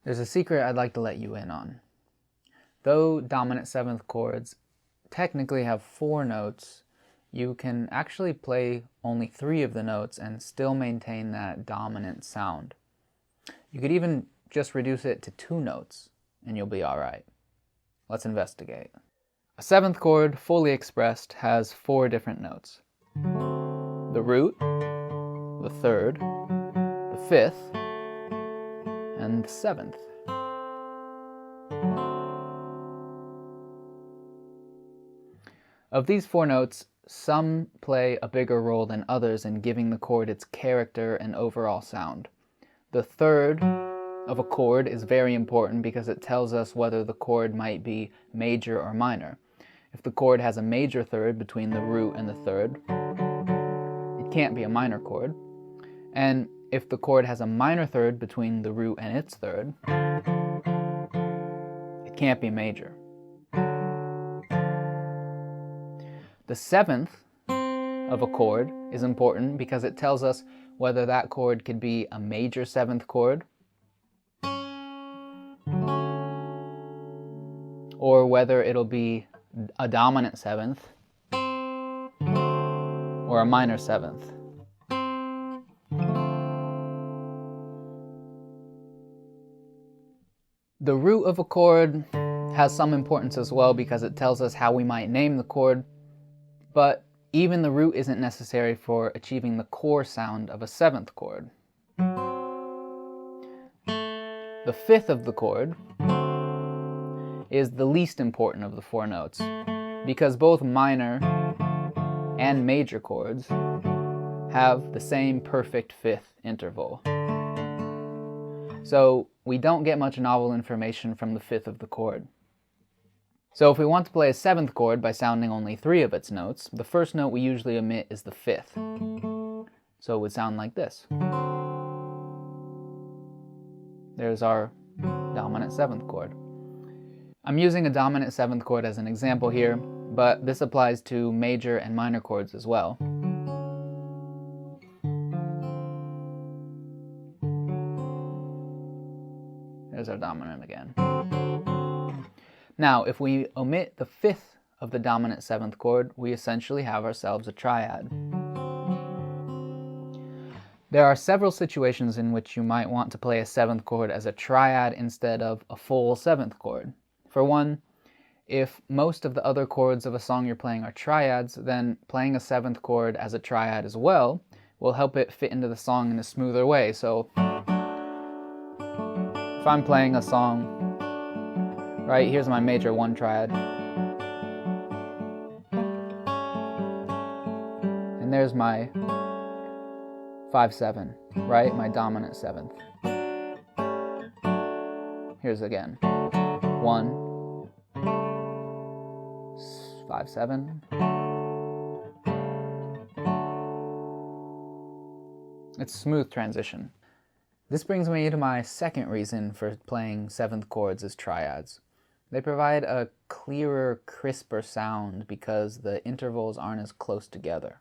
There's a secret I'd like to let you in on. Though dominant seventh chords technically have 4 notes, you can actually play only 3 of the notes and still maintain that dominant sound. You could even just reduce it to 2 notes and you'll be alright. Let's investigate. A 7th chord, fully expressed, has 4 different notes. The root, the 3rd, the 5th, and the 7th. Of these 4 notes, some play a bigger role than others in giving the chord its character and overall sound. The 3rd of a chord is very important because it tells us whether the chord might be major or minor. If the chord has a major 3rd between the root and the 3rd, it can't be a minor chord. And if the chord has a minor 3rd between the root and its 3rd, it can't be major. The 7th of a chord is important because it tells us whether that chord could be a major 7th chord or whether it'll be a dominant 7th or a minor 7th. The root of a chord has some importance as well because it tells us how we might name the chord, but even the root isn't necessary for achieving the core sound of a 7th chord. The 5th of the chord is the least important of the 4 notes because both minor and major chords have the same perfect 5th interval. So we don't get much novel information from the 5th of the chord. So if we want to play a 7th chord by sounding only 3 of its notes, the first note we usually omit is the 5th. So it would sound like this. There's our dominant 7th chord. I'm using a dominant 7th chord as an example here, but this applies to major and minor chords as well. There's our dominant again. Now, if we omit the 5th of the dominant 7th chord, we essentially have ourselves a triad. There are several situations in which you might want to play a 7th chord as a triad instead of a full 7th chord. For one, if most of the other chords of a song you're playing are triads, then playing a 7th chord as a triad as well will help it fit into the song in a smoother way. So if I'm playing a song, right, here's my major 1 triad, and there's my 5-7, right, my dominant 7th. Here's again, 1, 5-7. It's a smooth transition. This brings me to my second reason for playing 7th chords as triads. They provide a clearer, crisper sound because the intervals aren't as close together.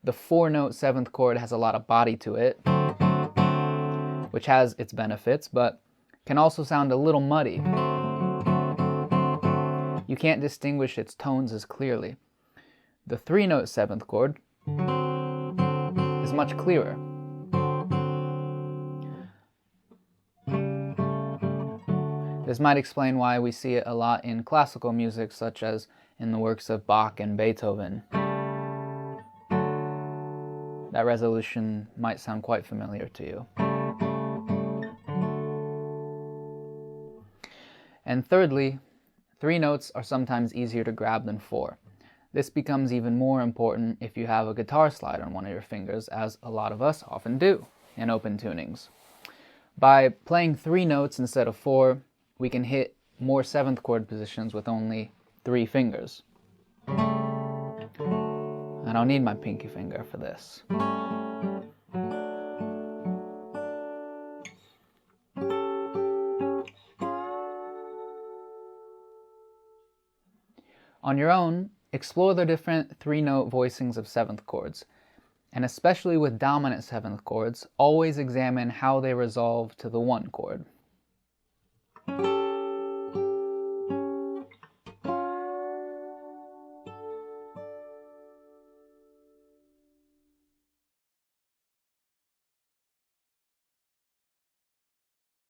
The 4-note 7th chord has a lot of body to it, which has its benefits, but can also sound a little muddy. You can't distinguish its tones as clearly. The 3-note 7th chord is much clearer. This might explain why we see it a lot in classical music, such as in the works of Bach and Beethoven. That resolution might sound quite familiar to you. And thirdly, 3 notes are sometimes easier to grab than 4. This becomes even more important if you have a guitar slide on one of your fingers, as a lot of us often do in open tunings. By playing 3 notes instead of 4, we can hit more 7th chord positions with only 3 fingers. I don't need my pinky finger for this. On your own, explore the different 3-note voicings of 7th chords, and especially with dominant 7th chords, always examine how they resolve to the 1 chord.